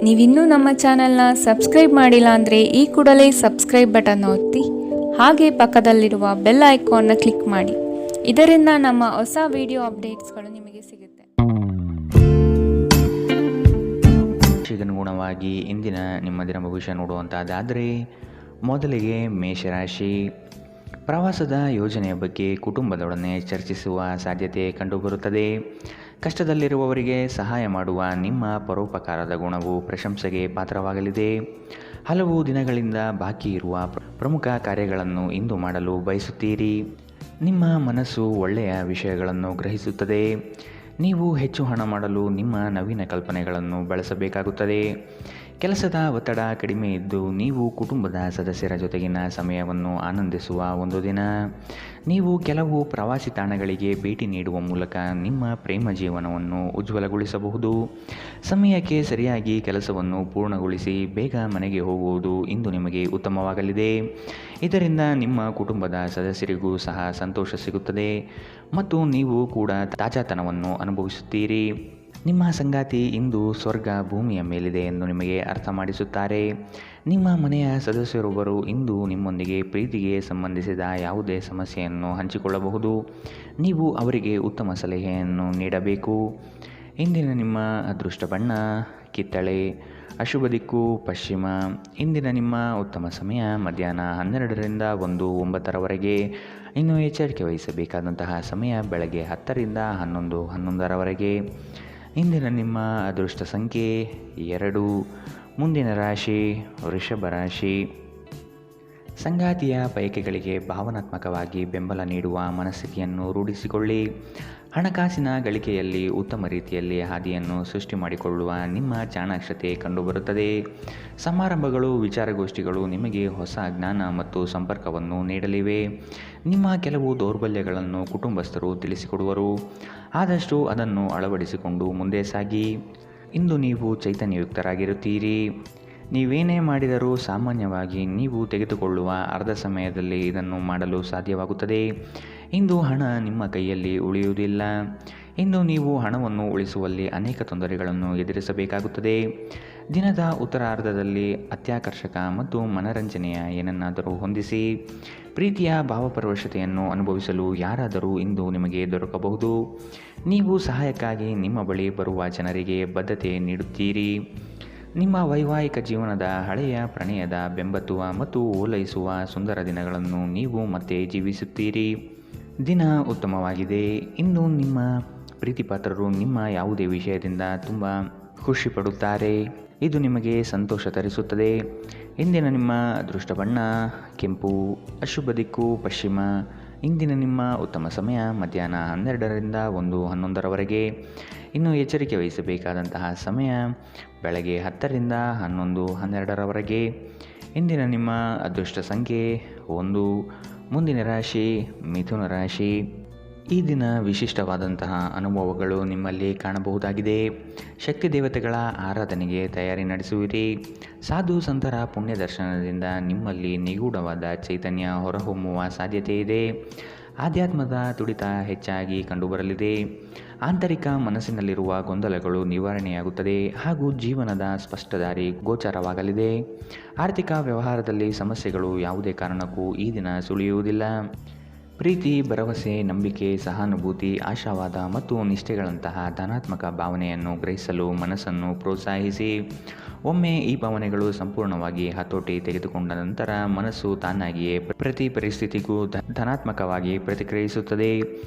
ನೀವಿನ್ನೂ ನಮ್ಮ ಚಾನೆಲ್ನ ಸಬ್ಸ್ಕ್ರೈಬ್ ಮಾಡಿಲ್ಲ ಅಂದರೆ ಈ ಕೂಡಲೇ ಸಬ್ಸ್ಕ್ರೈಬ್ ಬಟನ್ ಒತ್ತಿ ಹಾಗೆ ಪಕ್ಕದಲ್ಲಿರುವ ಬೆಲ್ ಐಕಾನ್ನ ಕ್ಲಿಕ್ ಮಾಡಿ. ಇದರಿಂದ ನಮ್ಮ ಹೊಸ ವಿಡಿಯೋ ಅಪ್ಡೇಟ್ಸ್ಗಳು ನಿಮಗೆ ಸಿಗುತ್ತೆ. ಅನುಗುಣವಾಗಿ ಇಂದಿನ ನಿಮ್ಮ ದಿನ ಭವಿಷ್ಯ ನೋಡುವಂತಾದರೆ ಮೊದಲಿಗೆ ಮೇಷರಾಶಿ. ಪ್ರವಾಸದ ಯೋಜನೆಯ ಬಗ್ಗೆ ಕುಟುಂಬದೊಡನೆ ಚರ್ಚಿಸುವ ಸಾಧ್ಯತೆ ಕಂಡುಬರುತ್ತದೆ. ಕಷ್ಟದಲ್ಲಿರುವವರಿಗೆ ಸಹಾಯ ಮಾಡುವ ನಿಮ್ಮ ಪರೋಪಕಾರದ ಗುಣವು ಪ್ರಶಂಸೆಗೆ ಪಾತ್ರವಾಗಲಿದೆ. ಹಲವು ದಿನಗಳಿಂದ ಬಾಕಿ ಇರುವ ಪ್ರಮುಖ ಕಾರ್ಯಗಳನ್ನು ಇಂದು ಮಾಡಲು ಬಯಸುತ್ತೀರಿ. ನಿಮ್ಮ ಮನಸ್ಸು ಒಳ್ಳೆಯ ವಿಷಯಗಳನ್ನು ಗ್ರಹಿಸುತ್ತದೆ. ನೀವು ಹೆಚ್ಚು ಹಣ ಮಾಡಲು ನಿಮ್ಮ ನವೀನ ಕಲ್ಪನೆಗಳನ್ನು ಬಳಸಬೇಕಾಗುತ್ತದೆ. ಕೆಲಸದ ಒತ್ತಡ ಕಡಿಮೆ ಇದ್ದು ನೀವು ಕುಟುಂಬದ ಸದಸ್ಯರ ಜೊತೆಗಿನ ಸಮಯವನ್ನು ಆನಂದಿಸುವ ಒಂದು ದಿನ. ನೀವು ಕೆಲವು ಪ್ರವಾಸಿ ತಾಣಗಳಿಗೆ ಭೇಟಿ ನೀಡುವ ಮೂಲಕ ನಿಮ್ಮ ಪ್ರೇಮ ಜೀವನವನ್ನು ಉಜ್ವಲಗೊಳಿಸಬಹುದು. ಸಮಯಕ್ಕೆ ಸರಿಯಾಗಿ ಕೆಲಸವನ್ನು ಪೂರ್ಣಗೊಳಿಸಿ ಬೇಗ ಮನೆಗೆ ಹೋಗುವುದು ಇಂದು ನಿಮಗೆ ಉತ್ತಮವಾಗಲಿದೆ. ಇದರಿಂದ ನಿಮ್ಮ ಕುಟುಂಬದ ಸದಸ್ಯರಿಗೂ ಸಹ ಸಂತೋಷ ಸಿಗುತ್ತದೆ ಮತ್ತು ನೀವು ಕೂಡ ತಾಜಾತನವನ್ನು ಅನುಭವಿಸುತ್ತೀರಿ. ನಿಮ್ಮ ಸಂಗಾತಿ ಇಂದು ಸ್ವರ್ಗ ಭೂಮಿಯ ಮೇಲಿದೆ ಎಂದು ನಿಮಗೆ ಅರ್ಥ ಮಾಡಿಸುತ್ತಾರೆ. ನಿಮ್ಮ ಮನೆಯ ಸದಸ್ಯರೊಬ್ಬರು ಇಂದು ನಿಮ್ಮೊಂದಿಗೆ ಪ್ರೀತಿಗೆ ಸಂಬಂಧಿಸಿದ ಯಾವುದೇ ಸಮಸ್ಯೆಯನ್ನು ಹಂಚಿಕೊಳ್ಳಬಹುದು. ನೀವು ಅವರಿಗೆ ಉತ್ತಮ ಸಲಹೆಯನ್ನು ನೀಡಬೇಕು. ಇಂದಿನ ನಿಮ್ಮ ಅದೃಷ್ಟ ಬಣ್ಣ ಕಿತ್ತಳೆ, ಅಶುಭ ದಿಕ್ಕು ಪಶ್ಚಿಮ. ಇಂದಿನ ನಿಮ್ಮ ಉತ್ತಮ ಸಮಯ ಮಧ್ಯಾಹ್ನ 12ರಿಂದ 1:09ರವರೆಗೆ. ಇನ್ನು ಎಚ್ಚರಿಕೆ ವಹಿಸಬೇಕಾದಂತಹ ಸಮಯ ಬೆಳಗ್ಗೆ 10ರಿಂದ 11:11ರವರೆಗೆ. ಇಂದಿನ ನಿಮ್ಮ ಅದೃಷ್ಟ ಸಂಖ್ಯೆ 2. ಮುಂದಿನ ರಾಶಿ ವೃಷಭ ರಾಶಿ. ಸಂಗಾತಿಯ ಬಯಕೆಗಳಿಗೆ ಭಾವನಾತ್ಮಕವಾಗಿ ಬೆಂಬಲ ನೀಡುವ ಮನಸ್ಥಿತಿಯನ್ನು ರೂಢಿಸಿಕೊಳ್ಳಿ. ಹಣಕಾಸಿನ ಗಳಿಕೆಯಲ್ಲಿ ಉತ್ತಮ ರೀತಿಯಲ್ಲಿ ಹಾದಿಯನ್ನು ಸೃಷ್ಟಿ ಮಾಡಿಕೊಳ್ಳುವ ನಿಮ್ಮ ಚಾಣಾಕ್ಷತೆ ಕಂಡುಬರುತ್ತದೆ. ಸಮಾರಂಭಗಳು, ವಿಚಾರಗೋಷ್ಠಿಗಳು ನಿಮಗೆ ಹೊಸ ಜ್ಞಾನ ಮತ್ತು ಸಂಪರ್ಕವನ್ನು ನೀಡಲಿವೆ. ನಿಮ್ಮ ಕೆಲವು ದೌರ್ಬಲ್ಯಗಳನ್ನು ಕುಟುಂಬಸ್ಥರು ತಿಳಿಸಿಕೊಡುವರು. ಆದಷ್ಟು ಅದನ್ನು ಅಳವಡಿಸಿಕೊಂಡು ಮುಂದೆ ಸಾಗಿ. ಇಂದು ನೀವು ಚೈತನ್ಯಯುಕ್ತರಾಗಿರುತ್ತೀರಿ. ನೀವೇನೇ ಮಾಡಿದರೂ ಸಾಮಾನ್ಯವಾಗಿ ನೀವು ತೆಗೆದುಕೊಳ್ಳುವ ಅರ್ಧ ಸಮಯದಲ್ಲಿ ಇದನ್ನು ಮಾಡಲು ಸಾಧ್ಯವಾಗುತ್ತದೆ. ಇಂದು ಹಣ ನಿಮ್ಮ ಕೈಯಲ್ಲಿ ಉಳಿಯುವುದಿಲ್ಲ. ಇಂದು ನೀವು ಹಣವನ್ನು ಉಳಿಸುವಲ್ಲಿ ಅನೇಕ ತೊಂದರೆಗಳನ್ನು ಎದುರಿಸಬೇಕಾಗುತ್ತದೆ. ದಿನದ ಉತ್ತರಾರ್ಧದಲ್ಲಿ ಅತ್ಯಾಕರ್ಷಕ ಮತ್ತು ಮನರಂಜನೆಯ ಏನನ್ನಾದರೂ ಹೊಂದಿಸಿ. ಪ್ರೀತಿಯ ಭಾವಪರವಶತೆಯನ್ನು ಅನುಭವಿಸಲು ಯಾರಾದರೂ ಇಂದು ನಿಮಗೆ ದೊರಕಬಹುದು. ನೀವು ಸಹಾಯಕ್ಕಾಗಿ ನಿಮ್ಮ ಬಳಿ ಬರುವ ಜನರಿಗೆ ಬದ್ಧತೆ ನೀಡುತ್ತೀರಿ. ನಿಮ್ಮ ವೈವಾಹಿಕ ಜೀವನದ ಹಳೆಯ ಪ್ರಣಯದ ಬೆಂಬತ್ತುವ ಮತ್ತು ಓಲೈಸುವ ಸುಂದರ ದಿನಗಳನ್ನು ನೀವು ಮತ್ತೆ ಜೀವಿಸುತ್ತೀರಿ. ದಿನ ಉತ್ತಮವಾಗಿದೆ. ಇಂದು ನಿಮ್ಮ ಪ್ರೀತಿಪಾತ್ರರು ನಿಮ್ಮ ಯಾವುದೇ ವಿಷಯದಿಂದ ತುಂಬ ಖುಷಿ ಪಡುತ್ತಾರೆ. ಇದು ನಿಮಗೆ ಸಂತೋಷ ತರಿಸುತ್ತದೆ. ಇಂದಿನ ನಿಮ್ಮ ಅದೃಷ್ಟ ಬಣ್ಣ ಕೆಂಪು, ಅಶುಭ ದಿಕ್ಕು ಪಶ್ಚಿಮ. ಇಂದಿನ ನಿಮ್ಮ ಉತ್ತಮ ಸಮಯ ಮಧ್ಯಾಹ್ನ 12ರಿಂದ 1:11ರವರೆಗೆ. ಇನ್ನು ಎಚ್ಚರಿಕೆ ವಹಿಸಬೇಕಾದಂತಹ ಸಮಯ ಬೆಳಗ್ಗೆ 10ರಿಂದ 11:12ರವರೆಗೆ. ಇಂದಿನ ನಿಮ್ಮ ಅದೃಷ್ಟ ಸಂಖ್ಯೆ 1. ಮುಂದಿನ ರಾಶಿ ಮಿಥುನ ರಾಶಿ. ಈ ದಿನ ವಿಶಿಷ್ಟವಾದಂತಹ ಅನುಭವಗಳು ನಿಮ್ಮಲ್ಲಿ ಕಾಣಬಹುದಾಗಿದೆ. ಶಕ್ತಿ ದೇವತೆಗಳ ಆರಾಧನೆಗೆ ತಯಾರಿ ನಡೆಸುವಿರಿ. ಸಾಧು ಸಂತರ ಪುಣ್ಯ ದರ್ಶನದಿಂದ ನಿಮ್ಮಲ್ಲಿ ನಿಗೂಢವಾದ ಚೈತನ್ಯ ಹೊರಹೊಮ್ಮುವ ಸಾಧ್ಯತೆ ಇದೆ. ಆಧ್ಯಾತ್ಮದ ತುಡಿತ ಹೆಚ್ಚಾಗಿ ಕಂಡುಬರಲಿದೆ. ಆಂತರಿಕ ಮನಸ್ಸಿನಲ್ಲಿರುವ ಗೊಂದಲಗಳು ನಿವಾರಣೆಯಾಗುತ್ತದೆ ಹಾಗೂ ಜೀವನದ ಸ್ಪಷ್ಟ ದಾರಿ ಗೋಚರವಾಗಲಿದೆ. ಆರ್ಥಿಕ ವ್ಯವಹಾರದಲ್ಲಿ ಸಮಸ್ಯೆಗಳು ಯಾವುದೇ ಕಾರಣಕ್ಕೂ ಈ ದಿನ ಸುಳಿಯುವುದಿಲ್ಲ. ಪ್ರೀತಿ, ಭರವಸೆ, ನಂಬಿಕೆ, ಸಹಾನುಭೂತಿ, ಆಶಾವಾದ ಮತ್ತು ನಿಷ್ಠೆಗಳಂತಹ ಧನಾತ್ಮಕ ಭಾವನೆಯನ್ನು ಗ್ರಹಿಸಲು ಮನಸ್ಸನ್ನು ಪ್ರೋತ್ಸಾಹಿಸಿ. ಒಮ್ಮೆ ಈ ಭಾವನೆಗಳು ಸಂಪೂರ್ಣವಾಗಿ ಹತೋಟಿ ತೆಗೆದುಕೊಂಡ ನಂತರ ಮನಸ್ಸು ತಾನಾಗಿಯೇ ಪ್ರತಿ ಪರಿಸ್ಥಿತಿಗೂ ಧನಾತ್ಮಕವಾಗಿ ಪ್ರತಿಕ್ರಿಯಿಸುತ್ತದೆ.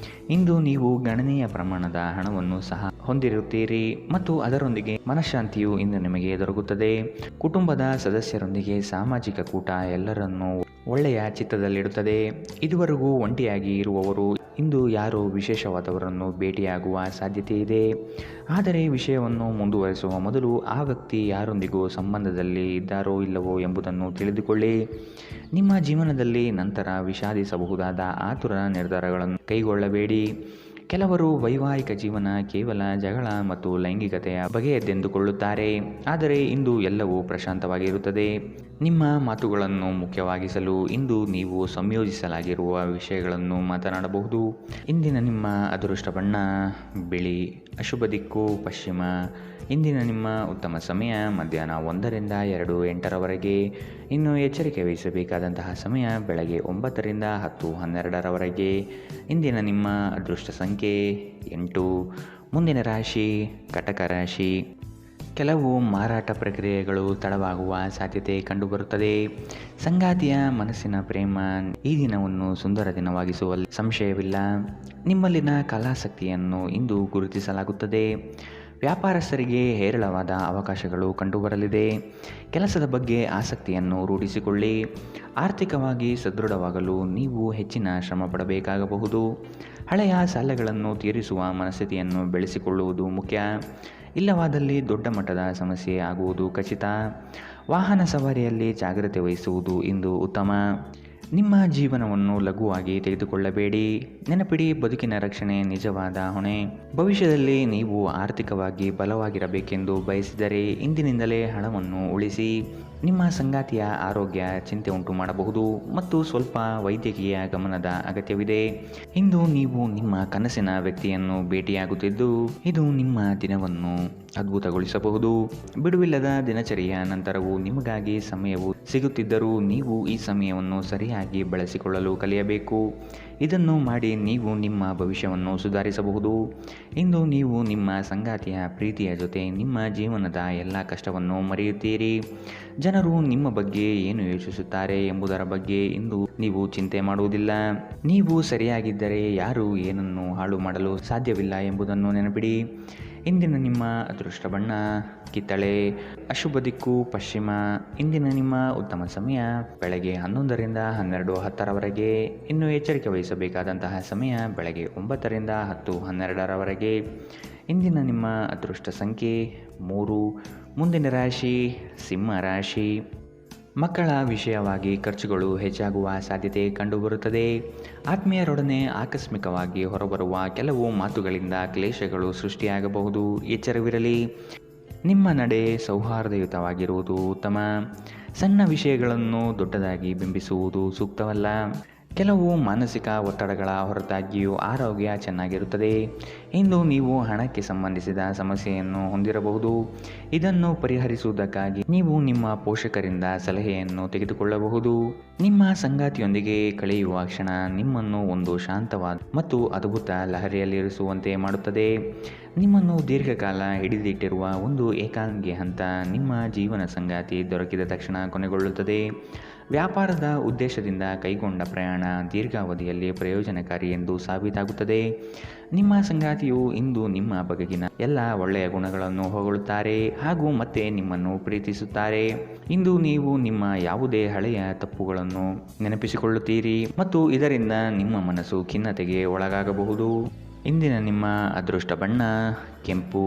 ಇಂದು ನೀವು ಗಣನೀಯ ಪ್ರಮಾಣದ ಹಣವನ್ನು ಸಹ ಹೊಂದಿರುತ್ತೀರಿ ಮತ್ತು ಅದರೊಂದಿಗೆ ಮನಃಶಾಂತಿಯು ಇಂದು ನಿಮಗೆ ದೊರಕುತ್ತದೆ. ಕುಟುಂಬದ ಸದಸ್ಯರೊಂದಿಗೆ ಸಾಮಾಜಿಕ ಕೂಟ ಎಲ್ಲರನ್ನೂ ಒಳ್ಳೆಯ ಚಿತ್ತದಲ್ಲಿಡುತ್ತದೆ. ಇದುವರೆಗೂ ಒಂಟಿಯಾಗಿ ಇರುವವರು ಇಂದು ಯಾರೋ ವಿಶೇಷವಾದವರನ್ನು ಭೇಟಿಯಾಗುವ ಸಾಧ್ಯತೆ ಇದೆ. ಆದರೆ ವಿಷಯವನ್ನು ಮುಂದುವರಿಸುವ ಮೊದಲು ಆ ವ್ಯಕ್ತಿ ಯಾರೊಂದಿಗೂ ಸಂಬಂಧದಲ್ಲಿ ಇದ್ದಾರೋ ಇಲ್ಲವೋ ಎಂಬುದನ್ನು ತಿಳಿದುಕೊಳ್ಳಿ. ನಿಮ್ಮ ಜೀವನದಲ್ಲಿ ನಂತರ ವಿಷಾದಿಸಬಹುದಾದ ಆತುರ ನಿರ್ಧಾರಗಳನ್ನು ಕೈಗೊಳ್ಳಬೇಡಿ. ಕೆಲವರು ವೈವಾಹಿಕ ಜೀವನ ಕೇವಲ ಜಗಳ ಮತ್ತು ಲೈಂಗಿಕತೆಯ ಬಗೆಯದ್ದೆಂದುಕೊಳ್ಳುತ್ತಾರೆ. ಆದರೆ ಇಂದು ಎಲ್ಲವೂ ಪ್ರಶಾಂತವಾಗಿರುತ್ತದೆ. ನಿಮ್ಮ ಮಾತುಗಳನ್ನು ಮುಖ್ಯವಾಗಿಸಲು ಇಂದು ನೀವು ಸಂಯೋಜಿಸಲಾಗಿರುವ ವಿಷಯಗಳನ್ನು ಮಾತನಾಡಬಹುದು. ಇಂದಿನ ನಿಮ್ಮ ಅದೃಷ್ಟ ಬಣ್ಣ ಬಿಳಿ, ಅಶುಭ ದಿಕ್ಕು ಪಶ್ಚಿಮ. ಇಂದಿನ ನಿಮ್ಮ ಉತ್ತಮ ಸಮಯ ಮಧ್ಯಾಹ್ನ 1ರಿಂದ 2:08ರವರೆಗೆ. ಇನ್ನು ಎಚ್ಚರಿಕೆ ವಹಿಸಬೇಕಾದಂತಹ ಸಮಯ ಬೆಳಗ್ಗೆ 9ರಿಂದ 10:12ರವರೆಗೆ. ಇಂದಿನ ನಿಮ್ಮ ಅದೃಷ್ಟ ಸಂಖ್ಯೆ 8. ಮುಂದಿನ ರಾಶಿ ಕಟಕ ರಾಶಿ. ಕೆಲವು ಮಾರಾಟ ಪ್ರಕ್ರಿಯೆಗಳು ತಡವಾಗುವ ಸಾಧ್ಯತೆ ಕಂಡುಬರುತ್ತದೆ. ಸಂಗಾತಿಯ ಮನಸ್ಸಿನ ಪ್ರೇಮ ಈ ದಿನವನ್ನು ಸುಂದರ ದಿನವಾಗಿಸುವಲ್ಲಿ ಸಂಶಯವಿಲ್ಲ. ನಿಮ್ಮಲ್ಲಿನ ಕಲಾಸಕ್ತಿಯನ್ನು ಇಂದು ಗುರುತಿಸಲಾಗುತ್ತದೆ. ವ್ಯಾಪಾರಸ್ಥರಿಗೆ ಹೇರಳವಾದ ಅವಕಾಶಗಳು ಕಂಡುಬರಲಿದೆ. ಕೆಲಸದ ಬಗ್ಗೆ ಆಸಕ್ತಿಯನ್ನು ರೂಢಿಸಿಕೊಳ್ಳಿ. ಆರ್ಥಿಕವಾಗಿ ಸದೃಢವಾಗಲು ನೀವು ಹೆಚ್ಚಿನ ಶ್ರಮ ಪಡಬೇಕಾಗಬಹುದು. ಹಳೆಯ ಸಾಲಗಳನ್ನು ತೀರಿಸುವ ಮನಸ್ಥಿತಿಯನ್ನು ಬೆಳೆಸಿಕೊಳ್ಳುವುದು ಮುಖ್ಯ. ಇಲ್ಲವಾದಲ್ಲಿ ದೊಡ್ಡ ಮಟ್ಟದ ಸಮಸ್ಯೆ ಆಗುವುದು ಖಚಿತ. ವಾಹನ ಸವಾರಿಯಲ್ಲಿ ಜಾಗ್ರತೆ ವಹಿಸುವುದು ಇಂದು ಉತ್ತಮ. ನಿಮ್ಮ ಜೀವನವನ್ನು ಲಘುವಾಗಿ ತೆಗೆದುಕೊಳ್ಳಬೇಡಿ. ನೆನಪಿಡಿ, ಬದುಕಿನ ರಕ್ಷಣೆ ನಿಜವಾದ ಹೊಣೆ. ಭವಿಷ್ಯದಲ್ಲಿ ನೀವು ಆರ್ಥಿಕವಾಗಿ ಬಲವಾಗಿರಬೇಕೆಂದು ಬಯಸಿದರೆ ಇಂದಿನಿಂದಲೇ ಹಣವನ್ನು ಉಳಿಸಿ. ನಿಮ್ಮ ಸಂಗಾತಿಯ ಆರೋಗ್ಯ ಚಿಂತೆ ಉಂಟು ಮಾಡಬಹುದು ಮತ್ತು ಸ್ವಲ್ಪ ವೈದ್ಯಕೀಯ ಗಮನದ ಅಗತ್ಯವಿದೆ. ಇಂದು ನೀವು ನಿಮ್ಮ ಕನಸಿನ ವ್ಯಕ್ತಿಯನ್ನು ಭೇಟಿಯಾಗುತ್ತಿದ್ದು ಇದು ನಿಮ್ಮ ದಿನವನ್ನು ಅದ್ಭುತಗೊಳಿಸಬಹುದು. ಬಿಡುವಿಲ್ಲದ ದಿನಚರಿಯ ನಂತರವೂ ನಿಮಗಾಗಿ ಸಮಯವು ಸಿಗುತ್ತಿದ್ದರೂ ನೀವು ಈ ಸಮಯವನ್ನು ಸರಿಯಾಗಿ ಬಳಸಿಕೊಳ್ಳಲು ಕಲಿಯಬೇಕು. ಇದನ್ನು ಮಾಡಿ ನೀವು ನಿಮ್ಮ ಭವಿಷ್ಯವನ್ನು ಸುಧಾರಿಸಬಹುದು. ಇಂದು ನೀವು ನಿಮ್ಮ ಸಂಗಾತಿಯ ಪ್ರೀತಿಯ ಜೊತೆ ನಿಮ್ಮ ಜೀವನದ ಎಲ್ಲ ಕಷ್ಟವನ್ನು ಮರೆಯುತ್ತೀರಿ. ಜನರು ನಿಮ್ಮ ಬಗ್ಗೆ ಏನು ಯೋಚಿಸುತ್ತಾರೆ ಎಂಬುದರ ಬಗ್ಗೆ ಇಂದು ನೀವು ಚಿಂತೆ ಮಾಡುವುದಿಲ್ಲ. ನೀವು ಸರಿಯಾಗಿದ್ದರೆ ಯಾರು ಏನನ್ನು ಹಾಳು ಮಾಡಲು ಸಾಧ್ಯವಿಲ್ಲ ಎಂಬುದನ್ನು ನೆನಪಿಡಿ. ಇಂದಿನ ನಿಮ್ಮ ಅದೃಷ್ಟ ಬಣ್ಣ ಕಿತ್ತಳೆ. ಅಶುಭ ದಿಕ್ಕು ಪಶ್ಚಿಮ. ಇಂದಿನ ನಿಮ್ಮ ಉತ್ತಮ ಸಮಯ ಬೆಳಗ್ಗೆ 11ರಿಂದ 12:10ರವರೆಗೆ. ಇನ್ನು ಎಚ್ಚರಿಕೆ ವಹಿಸಬೇಕಾದಂತಹ ಸಮಯ ಬೆಳಗ್ಗೆ 9ರಿಂದ 10:12ರವರೆಗೆ. ಇಂದಿನ ನಿಮ್ಮ ಅದೃಷ್ಟ ಸಂಖ್ಯೆ 3. ಮುಂದಿನ ರಾಶಿ ಸಿಂಹ ರಾಶಿ. ಮಕ್ಕಳ ವಿಷಯವಾಗಿ ಖರ್ಚುಗಳು ಹೆಚ್ಚಾಗುವ ಸಾಧ್ಯತೆ ಕಂಡುಬರುತ್ತದೆ. ಆತ್ಮೀಯರೊಡನೆ ಆಕಸ್ಮಿಕವಾಗಿ ಹೊರಬರುವ ಕೆಲವು ಮಾತುಗಳಿಂದ ಕ್ಲೇಶಗಳು ಸೃಷ್ಟಿಯಾಗಬಹುದು. ಎಚ್ಚರವಿರಲಿ. ನಿಮ್ಮ ನಡೆ ಸೌಹಾರ್ದಯುತವಾಗಿರುವುದು ಉತ್ತಮ. ಸಣ್ಣ ವಿಷಯಗಳನ್ನು ದೊಡ್ಡದಾಗಿ ಬಿಂಬಿಸುವುದು ಸೂಕ್ತವಲ್ಲ. ಕೆಲವು ಮಾನಸಿಕ ಒತ್ತಡಗಳ ಹೊರತಾಗಿಯೂ ಆರೋಗ್ಯ ಚೆನ್ನಾಗಿರುತ್ತದೆ. ಇಂದು ನೀವು ಹಣಕ್ಕೆ ಸಂಬಂಧಿಸಿದ ಸಮಸ್ಯೆಯನ್ನು ಹೊಂದಿರಬಹುದು. ಇದನ್ನು ಪರಿಹರಿಸುವುದಕ್ಕಾಗಿ ನೀವು ನಿಮ್ಮ ಪೋಷಕರಿಂದ ಸಲಹೆಯನ್ನು ತೆಗೆದುಕೊಳ್ಳಬಹುದು. ನಿಮ್ಮ ಸಂಗಾತಿಯೊಂದಿಗೆ ಕಳೆಯುವ ಕ್ಷಣ ನಿಮ್ಮನ್ನು ಒಂದು ಶಾಂತವಾದ ಮತ್ತು ಅದ್ಭುತ ಲಹರಿಯಲ್ಲಿರಿಸುವಂತೆ ಮಾಡುತ್ತದೆ. ನಿಮ್ಮನ್ನು ದೀರ್ಘಕಾಲ ಹಿಡಿದಿಟ್ಟಿರುವ ಒಂದು ಏಕಾಂಗಿ ಹಂತ ನಿಮ್ಮ ಜೀವನ ಸಂಗಾತಿ ದೊರಕಿದ ತಕ್ಷಣ ಕೊನೆಗೊಳ್ಳುತ್ತದೆ. ವ್ಯಾಪಾರದ ಉದ್ದೇಶದಿಂದ ಕೈಗೊಂಡ ಪ್ರಯಾಣ ದೀರ್ಘಾವಧಿಯಲ್ಲಿ ಪ್ರಯೋಜನಕಾರಿ ಎಂದು ಸಾಬೀತಾಗುತ್ತದೆ. ನಿಮ್ಮ ಸಂಗಾತಿಯು ಇಂದು ನಿಮ್ಮ ಬಗೆಗಿನ ಎಲ್ಲ ಒಳ್ಳೆಯ ಗುಣಗಳನ್ನು ಹೊಗಳುತ್ತಾರೆ ಹಾಗೂ ಮತ್ತೆ ನಿಮ್ಮನ್ನು ಪ್ರೀತಿಸುತ್ತಾರೆ. ಇಂದು ನೀವು ನಿಮ್ಮ ಯಾವುದೇ ಹಳೆಯ ತಪ್ಪುಗಳನ್ನು ನೆನಪಿಸಿಕೊಳ್ಳುತ್ತೀರಿ ಮತ್ತು ಇದರಿಂದ ನಿಮ್ಮ ಮನಸ್ಸು ಖಿನ್ನತೆಗೆ ಒಳಗಾಗಬಹುದು. ಇಂದಿನ ನಿಮ್ಮ ಅದೃಷ್ಟ ಬಣ್ಣ ಕೆಂಪು.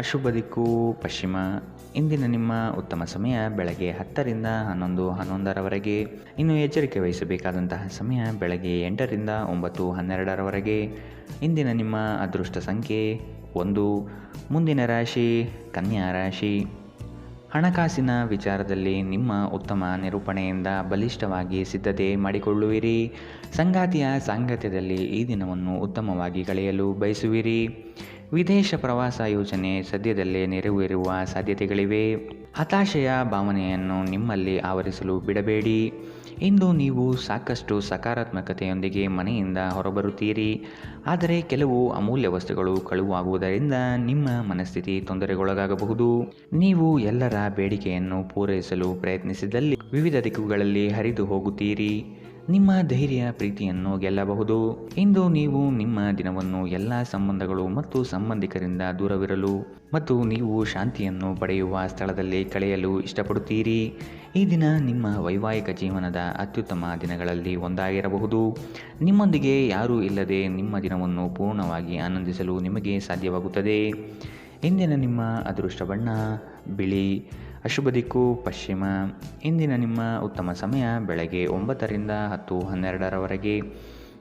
ಅಶುಭ ದಿಕ್ಕು ಪಶ್ಚಿಮ. ಇಂದಿನ ನಿಮ್ಮ ಉತ್ತಮ ಸಮಯ ಬೆಳಗ್ಗೆ 10ರಿಂದ 11:11ರವರೆಗೆ. ಇನ್ನು ಎಚ್ಚರಿಕೆ ವಹಿಸಬೇಕಾದಂತಹ ಸಮಯ ಬೆಳಗ್ಗೆ 8ರಿಂದ 9:12ರವರೆಗೆ. ಇಂದಿನ ನಿಮ್ಮ ಅದೃಷ್ಟ ಸಂಖ್ಯೆ 1. ಮುಂದಿನ ರಾಶಿ ಕನ್ಯಾ ರಾಶಿ. ಹಣಕಾಸಿನ ವಿಚಾರದಲ್ಲಿ ನಿಮ್ಮ ಉತ್ತಮ ನಿರೂಪಣೆಯಿಂದ ಬಲಿಷ್ಠವಾಗಿ ಸಿದ್ಧತೆ ಮಾಡಿಕೊಳ್ಳುವಿರಿ. ಸಂಗಾತಿಯ ಸಾಂಗತ್ಯದಲ್ಲಿ ಈ ದಿನವನ್ನು ಉತ್ತಮವಾಗಿ ಕಳೆಯಲು ಬಯಸುವಿರಿ. ವಿದೇಶ ಪ್ರವಾಸ ಯೋಜನೆ ಸದ್ಯದಲ್ಲೇ ನೆರವೇರುವ ಸಾಧ್ಯತೆಗಳಿವೆ. ಹತಾಶೆಯ ಭಾವನೆಯನ್ನು ನಿಮ್ಮಲ್ಲಿ ಆವರಿಸಲು ಬಿಡಬೇಡಿ. ಇಂದು ನೀವು ಸಾಕಷ್ಟು ಸಕಾರಾತ್ಮಕತೆಯೊಂದಿಗೆ ಮನೆಯಿಂದ ಹೊರಬರುತ್ತೀರಿ. ಆದರೆ ಕೆಲವು ಅಮೂಲ್ಯ ವಸ್ತುಗಳು ಕಳುವಾಗುವುದರಿಂದ ನಿಮ್ಮ ಮನಸ್ಥಿತಿ ತೊಂದರೆಗೊಳಗಾಗಬಹುದು. ನೀವು ಎಲ್ಲರ ಬೇಡಿಕೆಯನ್ನು ಪೂರೈಸಲು ಪ್ರಯತ್ನಿಸಿದಲ್ಲಿ ವಿವಿಧ ದಿಕ್ಕುಗಳಲ್ಲಿ ಹರಿದು ಹೋಗುತ್ತೀರಿ. ನಿಮ್ಮ ಧೈರ್ಯ ಪ್ರೀತಿಯನ್ನು ಗೆಲ್ಲಬಹುದು. ಇಂದು ನೀವು ನಿಮ್ಮ ದಿನವನ್ನು ಎಲ್ಲ ಸಂಬಂಧಗಳು ಮತ್ತು ಸಂಬಂಧಿಕರಿಂದ ದೂರವಿರಲು ಮತ್ತು ನೀವು ಶಾಂತಿಯನ್ನು ಪಡೆಯುವ ಸ್ಥಳದಲ್ಲಿ ಕಳೆಯಲು ಇಷ್ಟಪಡುತ್ತೀರಿ. ಈ ದಿನ ನಿಮ್ಮ ವೈವಾಹಿಕ ಜೀವನದ ಅತ್ಯುತ್ತಮ ದಿನಗಳಲ್ಲಿ ಒಂದಾಗಿರಬಹುದು. ನಿಮ್ಮೊಂದಿಗೆ ಯಾರೂ ಇಲ್ಲದೆ ನಿಮ್ಮ ದಿನವನ್ನು ಪೂರ್ಣವಾಗಿ ಆನಂದಿಸಲು ನಿಮಗೆ ಸಾಧ್ಯವಾಗುತ್ತದೆ. ಇಂದಿನ ನಿಮ್ಮ ಅದೃಷ್ಟ ಬಣ್ಣ ಬಿಳಿ. ಅಶುಭ ದಿಕ್ಕು ಪಶ್ಚಿಮ. ಇಂದಿನ ನಿಮ್ಮ ಉತ್ತಮ ಸಮಯ ಬೆಳಗ್ಗೆ 9ರಿಂದ 10:12ರವರೆಗೆ.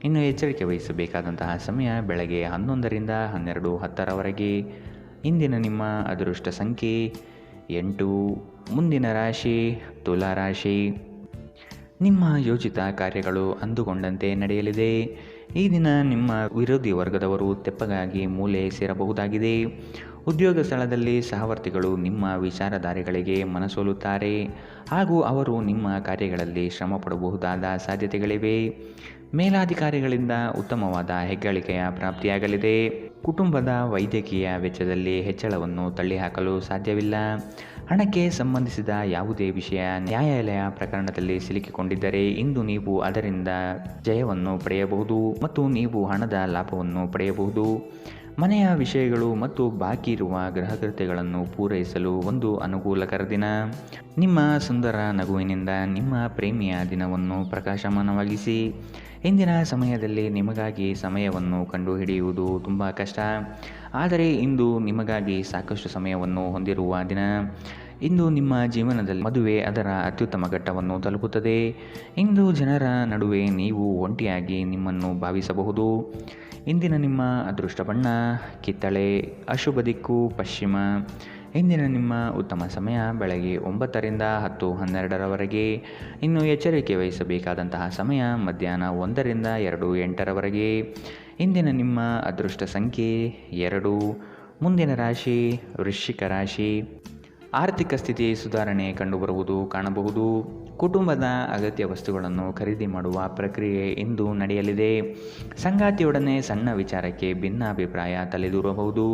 ಇನ್ನು ಎಚ್ಚರಿಕೆ ವಹಿಸಬೇಕಾದಂತಹ ಸಮಯ ಬೆಳಗ್ಗೆ 11ರಿಂದ 12:10ರವರೆಗೆ. ಇಂದಿನ ನಿಮ್ಮ ಅದೃಷ್ಟ ಸಂಖ್ಯೆ 8. ಮುಂದಿನ ರಾಶಿ ತುಲಾ ರಾಶಿ. ನಿಮ್ಮ ಯೋಚಿತ ಕಾರ್ಯಗಳು ಅಂದುಕೊಂಡಂತೆ ನಡೆಯಲಿದೆ. ಈ ದಿನ ನಿಮ್ಮ ವಿರೋಧಿ ವರ್ಗದವರು ತೆಪ್ಪಗಾಗಿ ಮೂಲೆ ಸೇರಬಹುದಾಗಿದೆ. ಉದ್ಯೋಗ ಸ್ಥಳದಲ್ಲಿ ಸಹವರ್ತಿಗಳು ನಿಮ್ಮ ವಿಚಾರಧಾರೆಗಳಿಗೆ ಮನಸೋಲುತ್ತಾರೆ ಹಾಗೂ ಅವರು ನಿಮ್ಮ ಕಾರ್ಯಗಳಲ್ಲಿ ಶ್ರಮ ಪಡಬಹುದಾದ ಸಾಧ್ಯತೆಗಳಿವೆ. ಮೇಲಾಧಿಕಾರಿಗಳಿಂದ ಉತ್ತಮವಾದ ಹೆಗ್ಗಳಿಕೆಯ ಪ್ರಾಪ್ತಿಯಾಗಲಿದೆ. ಕುಟುಂಬದ ವೈದ್ಯಕೀಯ ವೆಚ್ಚದಲ್ಲಿ ಹೆಚ್ಚಳವನ್ನು ತಳ್ಳಿಹಾಕಲು ಸಾಧ್ಯವಿಲ್ಲ. ಹಣಕ್ಕೆ ಸಂಬಂಧಿಸಿದ ಯಾವುದೇ ವಿಷಯ ನ್ಯಾಯಾಲಯ ಪ್ರಕರಣದಲ್ಲಿ ಸಿಲುಕಿಕೊಂಡಿದ್ದರೆ ಇಂದು ನೀವು ಅದರಿಂದ ಜಯವನ್ನು ಪಡೆಯಬಹುದು ಮತ್ತು ನೀವು ಹಣದ ಲಾಭವನ್ನು ಪಡೆಯಬಹುದು. ಮನೆಯ ವಿಷಯಗಳು ಮತ್ತು ಬಾಕಿ ಇರುವ ಗೃಹಕೃತ್ಯಗಳನ್ನು ಪೂರೈಸಲು ಒಂದು ಅನುಕೂಲಕರ ದಿನ. ನಿಮ್ಮ ಸುಂದರ ನಗುವಿನಿಂದ ನಿಮ್ಮ ಪ್ರೇಮಿಯ ದಿನವನ್ನು ಪ್ರಕಾಶಮಾನವಾಗಿಸಿ. ಇಂದಿನ ಸಮಯದಲ್ಲಿ ನಿಮಗಾಗಿ ಸಮಯವನ್ನು ಕಂಡುಹಿಡಿಯುವುದು ತುಂಬ ಕಷ್ಟ, ಆದರೆ ಇಂದು ನಿಮಗಾಗಿ ಸಾಕಷ್ಟು ಸಮಯವನ್ನು ಹೊಂದಿರುವ ದಿನ. ಇಂದು ನಿಮ್ಮ ಜೀವನದಲ್ಲಿ ಮದುವೆ ಅದರ ಅತ್ಯುತ್ತಮ ಘಟ್ಟವನ್ನು ತಲುಪುತ್ತದೆ. ಇಂದು ಜನರ ನಡುವೆ ನೀವು ಒಂಟಿಯಾಗಿ ನಿಮ್ಮನ್ನು ಭಾವಿಸಬಹುದು. ಇಂದಿನ ನಿಮ್ಮ ಅದೃಷ್ಟ ಬಣ್ಣ ಕಿತ್ತಳೆ, ಅಶುಭ ದಿಕ್ಕು ಪಶ್ಚಿಮ. ಇಂದಿನ ನಿಮ್ಮ ಉತ್ತಮ ಸಮಯ ಬೆಳಗ್ಗೆ 9ರಿಂದ 10:12ರವರೆಗೆ. ಇನ್ನು ಎಚ್ಚರಿಕೆ ವಹಿಸಬೇಕಾದಂತಹ ಸಮಯ ಮಧ್ಯಾಹ್ನ 1ರಿಂದ 2:08ರವರೆಗೆ. ಇಂದಿನ ನಿಮ್ಮ ಅದೃಷ್ಟ ಸಂಖ್ಯೆ 2. ಮುಂದಿನ ರಾಶಿ ವೃಶ್ಚಿಕ ರಾಶಿ. ಆರ್ಥಿಕ ಸ್ಥಿತಿ ಸುಧಾರಣೆ ಕಂಡುಬರುವುದು ಕಾಣಬಹುದು. ಕುಟುಂಬದ ಅಗತ್ಯ ವಸ್ತುಗಳನ್ನು ಖರೀದಿ ಮಾಡುವ ಪ್ರಕ್ರಿಯೆ ಇಂದು ನಡೆಯಲಿದೆ. ಸಂಗಾತಿಯೊಡನೆ ಸಣ್ಣ ವಿಚಾರಕ್ಕೆ ಭಿನ್ನಾಭಿಪ್ರಾಯ ತಲೆದೂರಬಹುದು.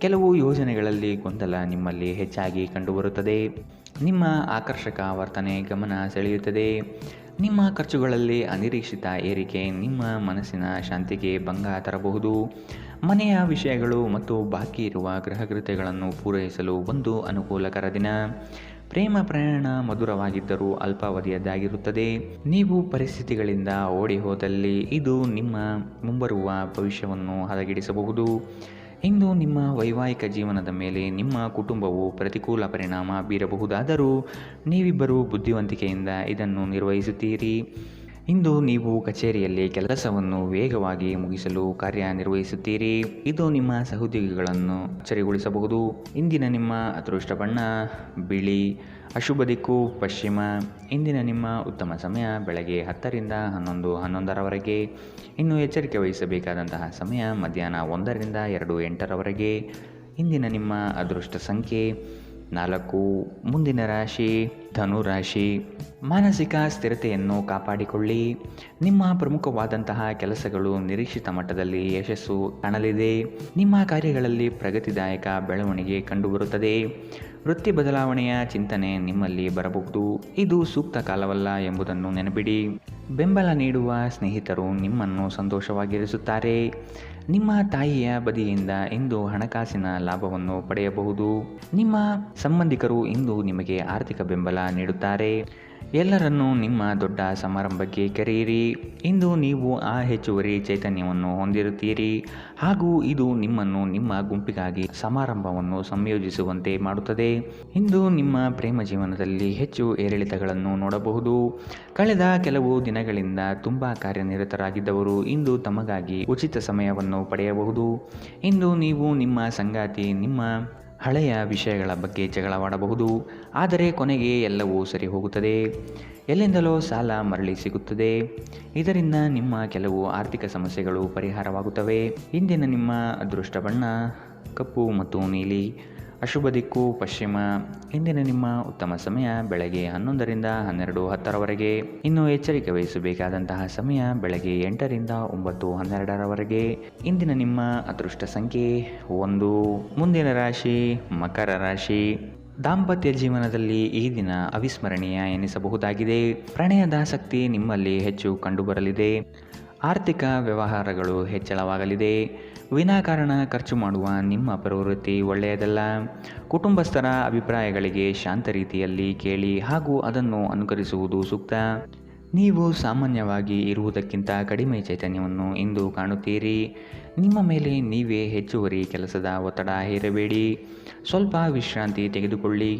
ಕೆಲವು ಯೋಜನೆಗಳಲ್ಲಿ ಗೊಂದಲ ನಿಮ್ಮಲ್ಲಿ ಹೆಚ್ಚಾಗಿ ಕಂಡುಬರುತ್ತದೆ. ನಿಮ್ಮ ಆಕರ್ಷಕ ವರ್ತನೆ ಗಮನ ಸೆಳೆಯುತ್ತದೆ. ನಿಮ್ಮ ಖರ್ಚುಗಳಲ್ಲಿ ಅನಿರೀಕ್ಷಿತ ಏರಿಕೆ ನಿಮ್ಮ ಮನಸ್ಸಿನ ಶಾಂತಿಗೆ ಭಂಗ ತರಬಹುದು. ಮನೆಯ ವಿಷಯಗಳು ಮತ್ತು ಬಾಕಿ ಇರುವ ಗೃಹಕೃತ್ಯಗಳನ್ನು ಪೂರೈಸಲು ಒಂದು ಅನುಕೂಲಕರ ದಿನ. ಪ್ರೇಮ ಪ್ರಯಾಣ ಮಧುರವಾಗಿದ್ದರೂ ಅಲ್ಪಾವಧಿಯದ್ದಾಗಿರುತ್ತದೆ. ನೀವು ಪರಿಸ್ಥಿತಿಗಳಿಂದ ಓಡಿ ಹೋದಲ್ಲಿ ಇದು ನಿಮ್ಮ ಮುಂಬರುವ ಭವಿಷ್ಯವನ್ನು ಹದಗೆಡಿಸಬಹುದು. ಇಂದು ನಿಮ್ಮ ವೈವಾಹಿಕ ಜೀವನದ ಮೇಲೆ ನಿಮ್ಮ ಕುಟುಂಬವು ಪ್ರತಿಕೂಲ ಪರಿಣಾಮ ಬೀರಬಹುದಾದರೂ ನೀವಿಬ್ಬರೂ ಬುದ್ಧಿವಂತಿಕೆಯಿಂದ ಇದನ್ನು ನಿರ್ವಹಿಸುತ್ತೀರಿ. ಇಂದು ನೀವು ಕಚೇರಿಯಲ್ಲಿ ಕೆಲಸವನ್ನು ವೇಗವಾಗಿ ಮುಗಿಸಲು ಕಾರ್ಯನಿರ್ವಹಿಸುತ್ತೀರಿ. ಇದು ನಿಮ್ಮ ಸಹೋದ್ಯೋಗಿಗಳನ್ನು ಅಚ್ಚರಿಗೊಳಿಸಬಹುದು. ಇಂದಿನ ನಿಮ್ಮ ಅದೃಷ್ಟ ಬಣ್ಣ ಬಿಳಿ, ಅಶುಭ ದಿಕ್ಕು ಪಶ್ಚಿಮ. ಇಂದಿನ ನಿಮ್ಮ ಉತ್ತಮ ಸಮಯ ಬೆಳಗ್ಗೆ 10ರಿಂದ 11:11ರವರೆಗೆ. ಇನ್ನು ಎಚ್ಚರಿಕೆ ವಹಿಸಬೇಕಾದಂತಹ ಸಮಯ ಮಧ್ಯಾಹ್ನ 1ರಿಂದ 2:08ರವರೆಗೆ. ಇಂದಿನ ನಿಮ್ಮ ಅದೃಷ್ಟ ಸಂಖ್ಯೆ 4. ಮುಂದಿನ ರಾಶಿ ಧನು ರಾಶಿ. ಮಾನಸಿಕ ಸ್ಥಿರತೆಯನ್ನು ಕಾಪಾಡಿಕೊಳ್ಳಿ. ನಿಮ್ಮ ಪ್ರಮುಖವಾದಂತಹ ಕೆಲಸಗಳು ನಿರೀಕ್ಷಿತ ಮಟ್ಟದಲ್ಲಿ ಯಶಸ್ಸು ಕಾಣಲಿದೆ. ನಿಮ್ಮ ಕಾರ್ಯಗಳಲ್ಲಿ ಪ್ರಗತಿದಾಯಕ ಬೆಳವಣಿಗೆ ಕಂಡುಬರುತ್ತದೆ. ವೃತ್ತಿ ಬದಲಾವಣೆಯ ಚಿಂತನೆ ನಿಮ್ಮಲ್ಲಿ ಬರಬಹುದು. ಇದು ಸೂಕ್ತ ಕಾಲವಲ್ಲ ಎಂಬುದನ್ನು ನೆನಪಿಡಿ. ಬೆಂಬಲ ನೀಡುವ ಸ್ನೇಹಿತರು ನಿಮ್ಮನ್ನು ಸಂತೋಷವಾಗಿರಿಸುತ್ತಾರೆ. ನಿಮ್ಮ ತಾಯಿಯ ಬದಿಯಿಂದ ಇಂದು ಹಣಕಾಸಿನ ಲಾಭವನ್ನು ಪಡೆಯಬಹುದು. ನಿಮ್ಮ ಸಂಬಂಧಿಕರು ಇಂದು ನಿಮಗೆ ಆರ್ಥಿಕ ಬೆಂಬಲ ನೀಡುತ್ತಾರೆ. ಎಲ್ಲರನ್ನೂ ನಿಮ್ಮ ದೊಡ್ಡ ಸಮಾರಂಭಕ್ಕೆ ಕರೆಯಿರಿ. ಇಂದು ನೀವು ಹೆಚ್ಚುವರಿ ಚೈತನ್ಯವನ್ನು ಹೊಂದಿರುತ್ತೀರಿ ಹಾಗೂ ಇದು ನಿಮ್ಮನ್ನು ನಿಮ್ಮ ಗುಂಪಿಗಾಗಿ ಸಮಾರಂಭವನ್ನು ಸಂಯೋಜಿಸುವಂತೆ ಮಾಡುತ್ತದೆ. ಇಂದು ನಿಮ್ಮ ಪ್ರೇಮ ಜೀವನದಲ್ಲಿ ಹೆಚ್ಚು ಏರಿಳಿತಗಳನ್ನು ನೋಡಬಹುದು. ಕಳೆದ ಕೆಲವು ದಿನಗಳಿಂದ ತುಂಬ ಕಾರ್ಯನಿರತರಾಗಿದ್ದವರು ಇಂದು ತಮಗಾಗಿ ಉಚಿತ ಸಮಯವನ್ನು ಪಡೆಯಬಹುದು. ಇಂದು ನೀವು ನಿಮ್ಮ ಸಂಗಾತಿ ನಿಮ್ಮ ಹಳೆಯ ವಿಷಯಗಳ ಬಗ್ಗೆ ಜಗಳವಾಡಬಹುದು, ಆದರೆ ಕೊನೆಗೆ ಎಲ್ಲವೂ ಸರಿ ಹೋಗುತ್ತದೆ. ಎಲ್ಲಿಂದಲೋ ಸಾಲ ಮರಳಿ ಸಿಗುತ್ತದೆ. ಇದರಿಂದ ನಿಮ್ಮ ಕೆಲವು ಆರ್ಥಿಕ ಸಮಸ್ಯೆಗಳು ಪರಿಹಾರವಾಗುತ್ತವೆ. ಇಂದಿನ ನಿಮ್ಮ ಅದೃಷ್ಟ ಬಣ್ಣ ಕಪ್ಪು ಮತ್ತು ನೀಲಿ, ಅಶುಭ ದಿಕ್ಕು ಪಶ್ಚಿಮ. ಇಂದಿನ ನಿಮ್ಮ ಉತ್ತಮ ಸಮಯ ಬೆಳಗ್ಗೆ 11ರಿಂದ 12:10ರವರೆಗೆ. ಇನ್ನು ಎಚ್ಚರಿಕೆ ವಹಿಸಬೇಕಾದಂತಹ ಸಮಯ ಬೆಳಗ್ಗೆ 8ರಿಂದ 9:12ರವರೆಗೆ. ಇಂದಿನ ನಿಮ್ಮ ಅದೃಷ್ಟ ಸಂಖ್ಯೆ 1. ಮುಂದಿನ ರಾಶಿ ಮಕರ ರಾಶಿ. ದಾಂಪತ್ಯ ಜೀವನದಲ್ಲಿ ಈ ದಿನ ಅವಿಸ್ಮರಣೀಯ ಎನಿಸಬಹುದಾಗಿದೆ. ಪ್ರಣಯದಾಸಕ್ತಿ ನಿಮ್ಮಲ್ಲಿ ಹೆಚ್ಚು ಕಂಡುಬರಲಿದೆ. ಆರ್ಥಿಕ ವ್ಯವಹಾರಗಳು ಹೆಚ್ಚಳವಾಗಲಿದೆ. ವಿನಾಕಾರಣ ಖರ್ಚು ಮಾಡುವ ನಿಮ್ಮ ಪ್ರವೃತ್ತಿ ಒಳ್ಳೆಯದಲ್ಲ. ಕುಟುಂಬಸ್ಥರ ಅಭಿಪ್ರಾಯಗಳಿಗೆ ಶಾಂತ ರೀತಿಯಲ್ಲಿ ಕೇಳಿ ಹಾಗೂ ಅದನ್ನು ಅನುಕರಿಸುವುದು ಸೂಕ್ತ. ನೀವು ಸಾಮಾನ್ಯವಾಗಿ ಇರುವುದಕ್ಕಿಂತ ಕಡಿಮೆ ಚೈತನ್ಯವನ್ನು ಇಂದು ಕಾಣುತ್ತೀರಿ. ನಿಮ್ಮ ಮೇಲೆ ನೀವೇ ಹೆಚ್ಚುವರಿ ಕೆಲಸದ ಒತ್ತಡ ಹೇರಬೇಡಿ. ಸ್ವಲ್ಪ ವಿಶ್ರಾಂತಿ ತೆಗೆದುಕೊಳ್ಳಿ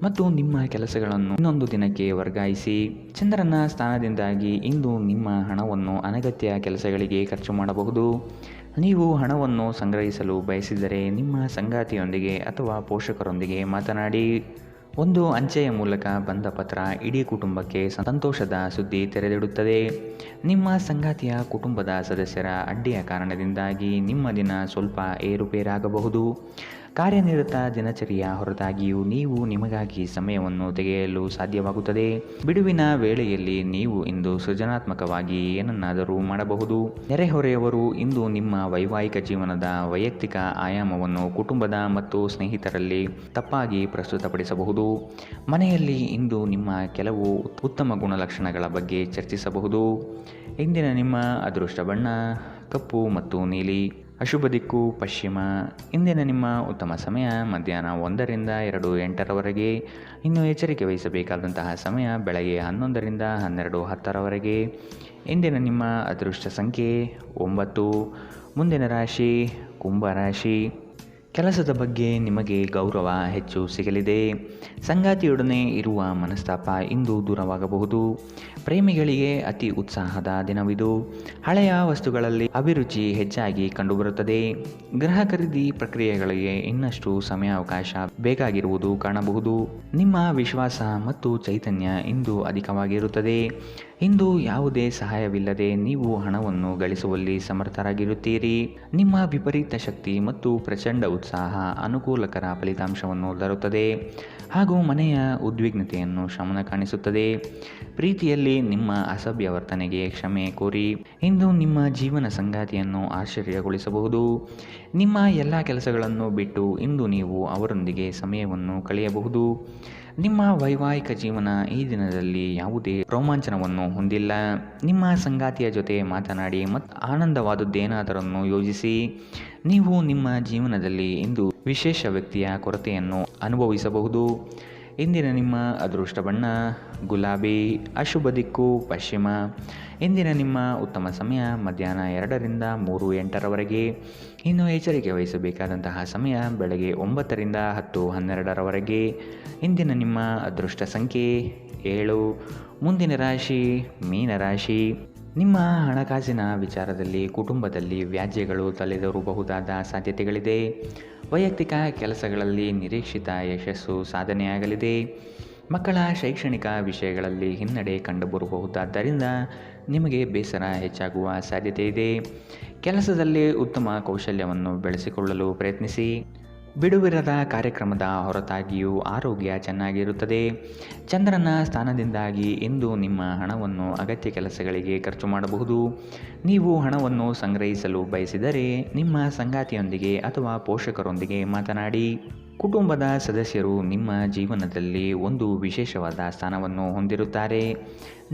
ಮತ್ತು ನಿಮ್ಮ ಕೆಲಸಗಳನ್ನು ಇನ್ನೊಂದು ದಿನಕ್ಕೆ ವರ್ಗಾಯಿಸಿ. ಚಂದ್ರನ ಸ್ಥಾನದಿಂದಾಗಿ ಇಂದು ನಿಮ್ಮ ಹಣವನ್ನು ಅನಗತ್ಯ ಕೆಲಸಗಳಿಗೆ ಖರ್ಚು ಮಾಡಬಹುದು. ನೀವು ಹಣವನ್ನು ಸಂಗ್ರಹಿಸಲು ಬಯಸಿದರೆ ನಿಮ್ಮ ಸಂಗಾತಿಯೊಂದಿಗೆ ಅಥವಾ ಪೋಷಕರೊಂದಿಗೆ ಮಾತನಾಡಿ. ಒಂದು ಅಂಚೆಯ ಮೂಲಕ ಬಂದ ಪತ್ರ ಇಡೀ ಕುಟುಂಬಕ್ಕೆ ಸಂತೋಷದ ಸುದ್ದಿ ತೆರೆದಿಡುತ್ತದೆ. ನಿಮ್ಮ ಸಂಗಾತಿಯ ಕುಟುಂಬದ ಸದಸ್ಯರ ಅಡ್ಡಿಯ ಕಾರಣದಿಂದಾಗಿ ನಿಮ್ಮ ದಿನ ಸ್ವಲ್ಪ ಏರುಪೇರಾಗಬಹುದು. ಕಾರ್ಯನಿರತ ದಿನಚರಿಯ ಹೊರತಾಗಿಯೂ ನೀವು ನಿಮಗಾಗಿ ಸಮಯವನ್ನು ತೆಗೆಯಲು ಸಾಧ್ಯವಾಗುತ್ತದೆ. ಬಿಡುವಿನ ವೇಳೆಯಲ್ಲಿ ನೀವು ಇಂದು ಸೃಜನಾತ್ಮಕವಾಗಿ ಏನನ್ನಾದರೂ ಮಾಡಬಹುದು. ನೆರೆಹೊರೆಯವರು ಇಂದು ನಿಮ್ಮ ವೈವಾಹಿಕ ಜೀವನದ ವೈಯಕ್ತಿಕ ಆಯಾಮವನ್ನು ಕುಟುಂಬದ ಮತ್ತು ಸ್ನೇಹಿತರಲ್ಲಿ ತಪ್ಪಾಗಿ ಪ್ರಸ್ತುತಪಡಿಸಬಹುದು. ಮನೆಯಲ್ಲಿ ಇಂದು ನಿಮ್ಮ ಕೆಲವು ಉತ್ತಮ ಗುಣಲಕ್ಷಣಗಳ ಬಗ್ಗೆ ಚರ್ಚಿಸಬಹುದು. ಇಂದಿನ ನಿಮ್ಮ ಅದೃಷ್ಟ ಬಣ್ಣ ಕಪ್ಪು ಮತ್ತು ನೀಲಿ. ಅಶುಭ ದಿಕ್ಕು ಪಶ್ಚಿಮ. ಇಂದಿನ ನಿಮ್ಮ ಉತ್ತಮ ಸಮಯ ಮಧ್ಯಾಹ್ನ 1 ರಿಂದ 2 ಗಂಟೆವರೆಗೆ. ಇನ್ನು ಎಚ್ಚರಿಕೆ ವಹಿಸಬೇಕಾದಂತಹ ಸಮಯ ಬೆಳಗ್ಗೆ 11 ರಿಂದ 12:10 ಇಂದಿನ ನಿಮ್ಮ ಅದೃಷ್ಟ ಸಂಖ್ಯೆ 9. ಮುಂದಿನ ರಾಶಿ ಕುಂಭರಾಶಿ. ಕೆಲಸದ ಬಗ್ಗೆ ನಿಮಗೆ ಗೌರವ ಹೆಚ್ಚು ಸಿಗಲಿದೆ. ಸಂಗಾತಿಯೊಡನೆ ಇರುವ ಮನಸ್ತಾಪ ಇಂದು ದೂರವಾಗಬಹುದು. ಪ್ರೇಮಿಗಳಿಗೆ ಅತಿ ಉತ್ಸಾಹದ ದಿನವಿದು. ಹಳೆಯ ವಸ್ತುಗಳಲ್ಲಿ ಅಭಿರುಚಿ ಹೆಚ್ಚಾಗಿ ಕಂಡುಬರುತ್ತದೆ. ಗೃಹ ಖರೀದಿ ಪ್ರಕ್ರಿಯೆಗಳಿಗೆ ಇನ್ನಷ್ಟು ಸಮಯಾವಕಾಶ ಬೇಕಾಗಿರುವುದು ಕಾಣಬಹುದು. ನಿಮ್ಮ ವಿಶ್ವಾಸ ಮತ್ತು ಚೈತನ್ಯ ಇಂದು ಅಧಿಕವಾಗಿರುತ್ತದೆ. ಇಂದು ಯಾವುದೇ ಸಹಾಯವಿಲ್ಲದೆ ನೀವು ಹಣವನ್ನು ಗಳಿಸುವಲ್ಲಿ ಸಮರ್ಥರಾಗಿರುತ್ತೀರಿ. ನಿಮ್ಮ ವಿಪರೀತ ಶಕ್ತಿ ಮತ್ತು ಪ್ರಚಂಡ ಉತ್ಸಾಹ ಅನುಕೂಲಕರ ಫಲಿತಾಂಶವನ್ನು ತರುತ್ತದೆ ಹಾಗೂ ಮನೆಯ ಉದ್ವಿಗ್ನತೆಯನ್ನು ಶಮನ ಕಾಣಿಸುತ್ತದೆ. ಪ್ರೀತಿಯಲ್ಲಿ ನಿಮ್ಮ ಅಸಭ್ಯ ವರ್ತನೆಗೆ ಕ್ಷಮೆ ಕೋರಿ. ಇಂದು ನಿಮ್ಮ ಜೀವನ ಸಂಗಾತಿಯನ್ನು ಆಶ್ಚರ್ಯಗೊಳಿಸಬಹುದು. ನಿಮ್ಮ ಎಲ್ಲ ಕೆಲಸಗಳನ್ನು ಬಿಟ್ಟು ಇಂದು ನೀವು ಅವರೊಂದಿಗೆ ಸಮಯವನ್ನು ಕಳೆಯಬಹುದು. ನಿಮ್ಮ ವೈವಾಹಿಕ ಜೀವನ ಈ ದಿನದಲ್ಲಿ ಯಾವುದೇ ರೋಮಾಂಚನವನ್ನು ಹೊಂದಿಲ್ಲ. ನಿಮ್ಮ ಸಂಗಾತಿಯ ಜೊತೆ ಮಾತನಾಡಿ ಮತ್ತು ಆನಂದವಾದದ್ದೇನಾದರನ್ನು ಯೋಜಿಸಿ. ನೀವು ನಿಮ್ಮ ಜೀವನದಲ್ಲಿ ಇಂದು ವಿಶೇಷ ವ್ಯಕ್ತಿಯ ಕೊರತೆಯನ್ನು ಅನುಭವಿಸಬಹುದು. ಇಂದಿನ ನಿಮ್ಮ ಅದೃಷ್ಟ ಬಣ್ಣ ಗುಲಾಬಿ. ಅಶುಭ ದಿಕ್ಕು ಪಶ್ಚಿಮ. ಇಂದಿನ ನಿಮ್ಮ ಉತ್ತಮ ಸಮಯ ಮಧ್ಯಾಹ್ನ 2 ರಿಂದ 3 ಇನ್ನು ಎಚ್ಚರಿಕೆ ವಹಿಸಬೇಕಾದಂತಹ ಸಮಯ ಬೆಳಗ್ಗೆ 9 ರಿಂದ 10:12 ಇಂದಿನ ನಿಮ್ಮ ಅದೃಷ್ಟ ಸಂಖ್ಯೆ 7. ಮುಂದಿನ ರಾಶಿ ಮೀನರಾಶಿ. ನಿಮ್ಮ ಹಣಕಾಸಿನ ವಿಚಾರದಲ್ಲಿ ಕುಟುಂಬದಲ್ಲಿ ವ್ಯಾಜ್ಯಗಳು ತಲೆದೋರಬಹುದಾದ ಸಾಧ್ಯತೆಗಳಿದೆ. ವೈಯಕ್ತಿಕ ಕೆಲಸಗಳಲ್ಲಿ ನಿರೀಕ್ಷಿತ ಯಶಸ್ಸು ಸಾಧನೆಯಾಗಲಿದೆ. ಮಕ್ಕಳ ಶೈಕ್ಷಣಿಕ ವಿಷಯಗಳಲ್ಲಿ ಹಿನ್ನಡೆ ಕಂಡುಬರಬಹುದಾದ್ದರಿಂದ ನಿಮಗೆ ಬೇಸರ ಹೆಚ್ಚಾಗುವ ಸಾಧ್ಯತೆ ಇದೆ. ಕೆಲಸದಲ್ಲಿ ಉತ್ತಮ ಕೌಶಲ್ಯವನ್ನು ಬೆಳೆಸಿಕೊಳ್ಳಲು ಪ್ರಯತ್ನಿಸಿ. ಬಿಡುವಿರದ ಕಾರ್ಯಕ್ರಮದ ಹೊರತಾಗಿಯೂ ಆರೋಗ್ಯ ಚೆನ್ನಾಗಿರುತ್ತದೆ. ಚಂದ್ರನ ಸ್ಥಾನದಿಂದಾಗಿ ಇಂದು ನಿಮ್ಮ ಹಣವನ್ನು ಅಗತ್ಯ ಕೆಲಸಗಳಿಗೆ ಖರ್ಚು ಮಾಡಬಹುದು. ನೀವು ಹಣವನ್ನು ಸಂಗ್ರಹಿಸಲು ಬಯಸಿದರೆ ನಿಮ್ಮ ಸಂಗಾತಿಯೊಂದಿಗೆ ಅಥವಾ ಪೋಷಕರೊಂದಿಗೆ ಮಾತನಾಡಿ. ಕುಟುಂಬದ ಸದಸ್ಯರು ನಿಮ್ಮ ಜೀವನದಲ್ಲಿ ಒಂದು ವಿಶೇಷವಾದ ಸ್ಥಾನವನ್ನು ಹೊಂದಿರುತ್ತಾರೆ.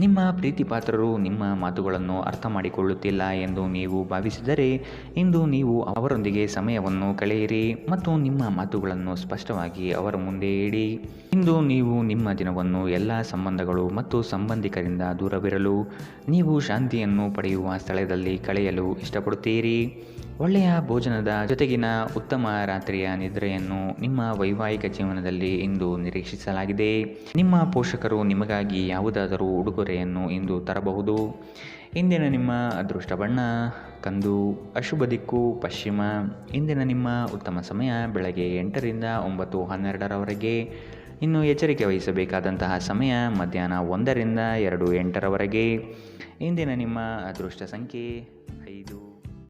ನಿಮ್ಮ ಪ್ರೀತಿಪಾತ್ರರು ನಿಮ್ಮ ಮಾತುಗಳನ್ನು ಅರ್ಥ ಮಾಡಿಕೊಳ್ಳುತ್ತಿಲ್ಲ ಎಂದು ನೀವು ಭಾವಿಸಿದರೆ ಇಂದು ನೀವು ಅವರೊಂದಿಗೆ ಸಮಯವನ್ನು ಕಳೆಯಿರಿ ಮತ್ತು ನಿಮ್ಮ ಮಾತುಗಳನ್ನು ಸ್ಪಷ್ಟವಾಗಿ ಅವರ ಮುಂದೆ ಇಡಿ. ಇಂದು ನೀವು ನಿಮ್ಮ ದಿನವನ್ನು ಎಲ್ಲ ಸಂಬಂಧಗಳು ಮತ್ತು ಸಂಬಂಧಿಕರಿಂದ ದೂರವಿರಲು ನೀವು ಶಾಂತಿಯನ್ನು ಪಡೆಯುವ ಸ್ಥಳದಲ್ಲಿ ಕಳೆಯಲು ಇಷ್ಟಪಡುತ್ತೀರಿ. ಒಳ್ಳೆಯ ಭೋಜನದ ಜೊತೆಗಿನ ಉತ್ತಮ ರಾತ್ರಿಯ ನಿದ್ರೆಯನ್ನು ನಿಮ್ಮ ವೈವಾಹಿಕ ಜೀವನದಲ್ಲಿ ಇಂದು ನಿರೀಕ್ಷಿಸಲಾಗಿದೆ. ನಿಮ್ಮ ಪೋಷಕರು ನಿಮಗಾಗಿ ಯಾವುದಾದರೂ ಉಡುಗೊರೆಯನ್ನು ಇಂದು ತರಬಹುದು. ಇಂದಿನ ನಿಮ್ಮ ಅದೃಷ್ಟ ಬಣ್ಣ ಕಂದು. ಅಶುಭ ದಿಕ್ಕು ಪಶ್ಚಿಮ. ಇಂದಿನ ನಿಮ್ಮ ಉತ್ತಮ ಸಮಯ ಬೆಳಗ್ಗೆ 8 ರಿಂದ 9:12 ಇನ್ನು ಎಚ್ಚರಿಕೆ ವಹಿಸಬೇಕಾದಂತಹ ಸಮಯ ಮಧ್ಯಾಹ್ನ 1 ರಿಂದ 2 ಇಂದಿನ ನಿಮ್ಮ ಅದೃಷ್ಟ ಸಂಖ್ಯೆ 5.